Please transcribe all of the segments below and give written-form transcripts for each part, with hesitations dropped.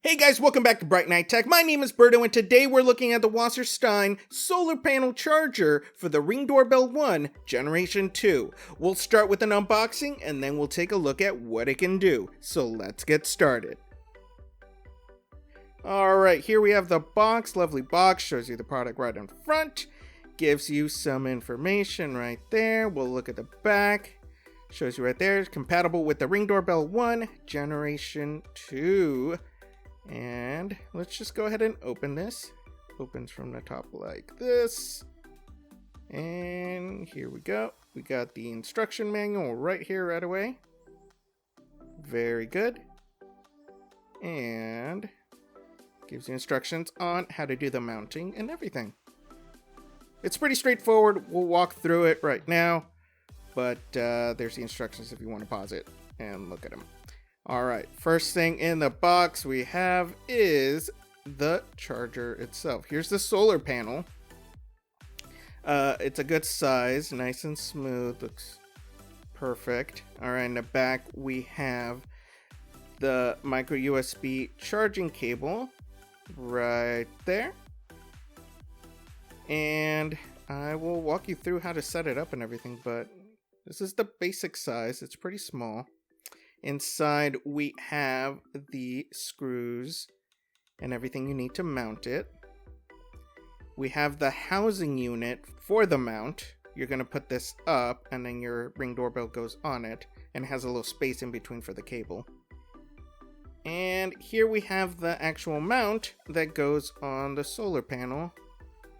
Hey guys, welcome back to Bright Night Tech. My name is Berto, and today we're looking at the Wasserstein Solar Panel charger for the Ring Doorbell 1 Generation 2. We'll start with an unboxing, and then we'll take a look at what it can do. So let's get started. Alright, here we have the box. Lovely box, shows you the product right in front. Gives you some information right there. We'll look at the back. Shows you right there, compatible with the Ring Doorbell 1 Generation 2. And let's just go ahead and open this. Opens from the top like this. And here we go. We got the instruction manual right here right away. Very good. And gives you instructions on how to do the mounting and everything. It's pretty straightforward. We'll walk through it right now. But there's the instructions if you want to pause it and look at them. Alright, first thing in the box we have is the charger itself. Here's the solar panel. It's a good size, nice and smooth, looks perfect. Alright, in the back we have the micro USB charging cable right there. And I will walk you through how to set it up and everything, but this is the basic size, it's pretty small. Inside we have the screws and everything you need to mount it. We have the housing unit for the mount. You're going to put this up and then your Ring Doorbell goes on it and has a little space in between for the cable. And here we have the actual mount that goes on the solar panel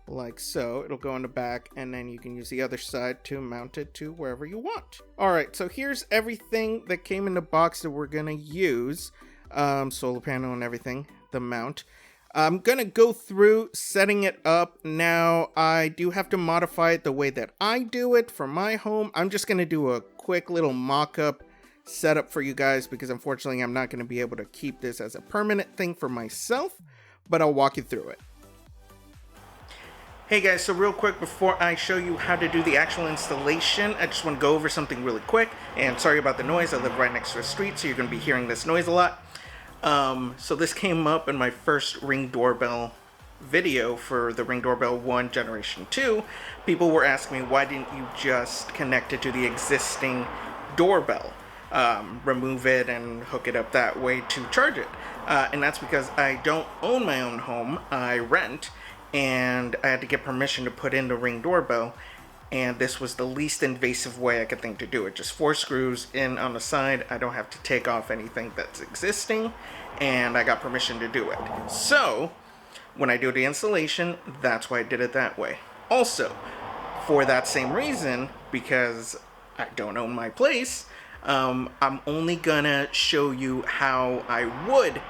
like so. It'll go on the back and then you can use the other side to mount it to wherever you want. Alright, so here's everything that came in the box that we're gonna use. Solar panel and everything, the mount. I'm gonna go through setting it up. Now, I do have to modify it the way that I do it for my home. I'm just gonna do a quick little mock-up setup for you guys because unfortunately I'm not gonna be able to keep this as a permanent thing for myself, but I'll walk you through it. Hey guys, so real quick before I show you how to do the actual installation, I just want to go over something really quick. And sorry about the noise, I live right next to a street, so you're going to be hearing this noise a lot. So this came up in my first Ring Doorbell video for the Ring Doorbell 1 Generation 2. People were asking me, why didn't you just connect it to the existing doorbell? Remove it and hook it up that way to charge it. And that's because I don't own my own home, I rent. And I had to get permission to put in the Ring Doorbell, and this was the least invasive way I could think to do it. Just 4 screws in on the side. I don't have to take off anything that's existing, and I got permission to do it. So when I do the installation, that's why I did it that way. Also, for that same reason, because I don't own my place, I'm only gonna show you how I would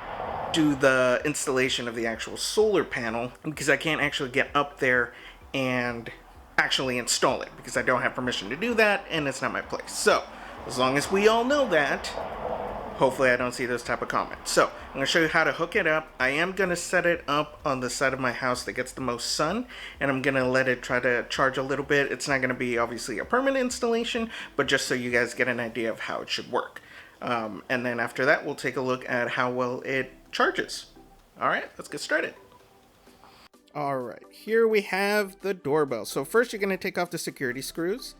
do the installation of the actual solar panel because I can't actually get up there and actually install it because I don't have permission to do that and it's not my place. So as long as we all know that, hopefully I don't see those type of comments. So I'm going to show you how to hook it up. I am going to set it up on the side of my house that gets the most sun, and I'm going to let it try to charge a little bit. It's not going to be obviously a permanent installation, but just so you guys get an idea of how it should work. And then after that, we'll take a look at how well it charges. Alright, let's get started. Alright, here we have the doorbell. So first you're going to take off the security screws.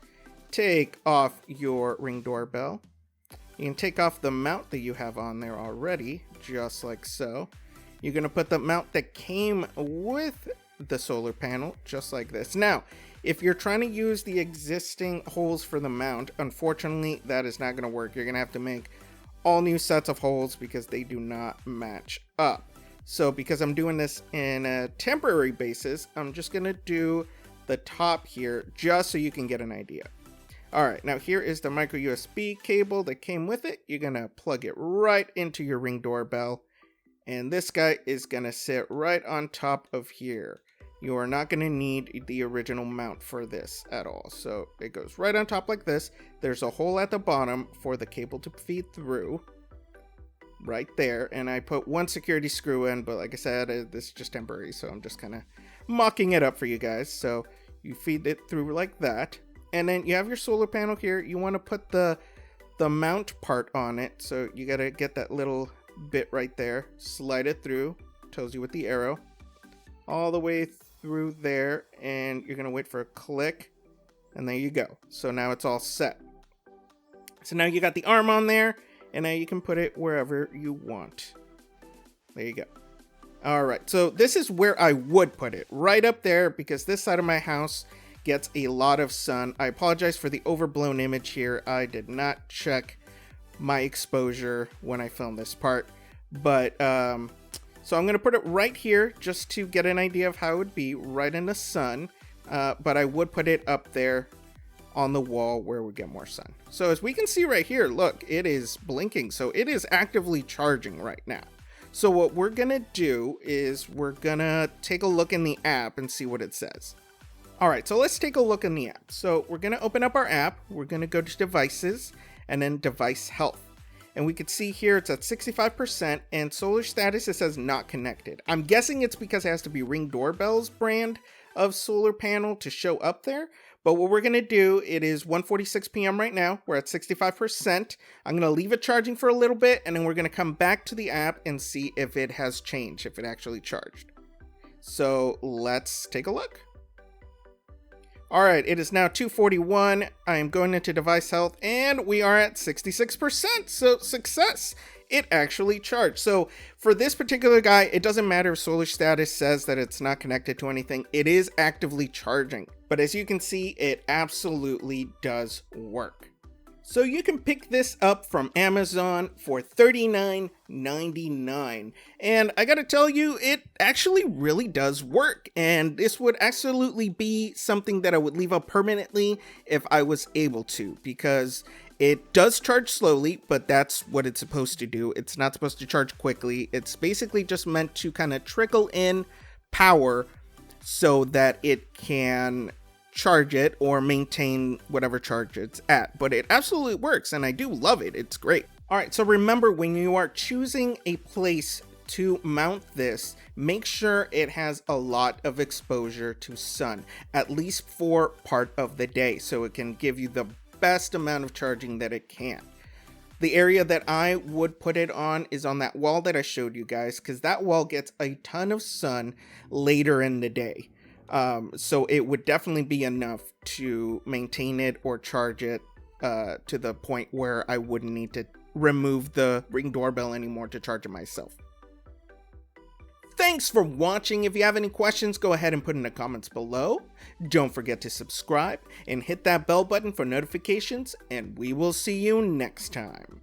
Take off your Ring Doorbell. You can take off the mount that you have on there already, just like so. You're going to put the mount that came with the solar panel, just like this. Now, if you're trying to use the existing holes for the mount, unfortunately, that is not going to work. You're going to have to make all new sets of holes because they do not match up. So because I'm doing this in a temporary basis, I'm just going to do the top here just so you can get an idea. Alright, now here is the micro USB cable that came with it. You're going to plug it right into your Ring Doorbell. And this guy is going to sit right on top of here. You are not going to need the original mount for this at all. So it goes right on top like this. There's a hole at the bottom for the cable to feed through. Right there. And I put 1 security screw in, but like I said, this is just temporary. So I'm just kind of mocking it up for you guys. So you feed it through like that. And then you have your solar panel here. You want to put the mount part on it. So you got to get that little bit right there, slide it through, tells you with the arrow, all the way through there, and you're gonna wait for a click, and there you go. So now it's all set. So now you got the arm on there, and now you can put it wherever you want. There you go. All right, so this is where I would put it, right up there, because this side of my house gets a lot of sun. I apologize for the overblown image here. I did not check my exposure when I filmed this part, but so I'm gonna put it right here just to get an idea of how it would be right in the sun, but I would put it up there on the wall where we get more sun. So as we can see right here, look, it is blinking, so it is actively charging right now. So what we're gonna do is we're gonna take a look in the app and see what it says. All right, so let's take a look in the app. So we're gonna open up our app, we're gonna go to devices and then device health. And we can see here it's at 65% and solar status, it says not connected. I'm guessing it's because it has to be Ring Doorbell's brand of solar panel to show up there. But what we're gonna do, it is 1:46 p.m. right now. We're at 65%. I'm gonna leave it charging for a little bit and then we're gonna come back to the app and see if it has changed, if it actually charged. So let's take a look. All right, it is now 2:41. I am going into device health and we are at 66%. So success, it actually charged. So for this particular guy, it doesn't matter if solar status says that it's not connected to anything. It is actively charging. But as you can see, it absolutely does work. So you can pick this up from Amazon for $39.99. And I gotta tell you, it actually really does work. And this would absolutely be something that I would leave up permanently if I was able to, because it does charge slowly, but that's what it's supposed to do. It's not supposed to charge quickly. It's basically just meant to kind of trickle in power so that it can charge it or maintain whatever charge it's at. But it absolutely works and I do love it. It's great. All right, so remember, when you are choosing a place to mount this, make sure it has a lot of exposure to sun, at least for part of the day, so it can give you the best amount of charging that it can. The area that I would put it on is on that wall that I showed you guys, because that wall gets a ton of sun later in the day. So it would definitely be enough to maintain it or charge it to the point where I wouldn't need to remove the Ring Doorbell anymore to charge it myself. Thanks for watching. If you have any questions, go ahead and put in the comments below. Don't forget to subscribe and hit that bell button for notifications, and we will see you next time.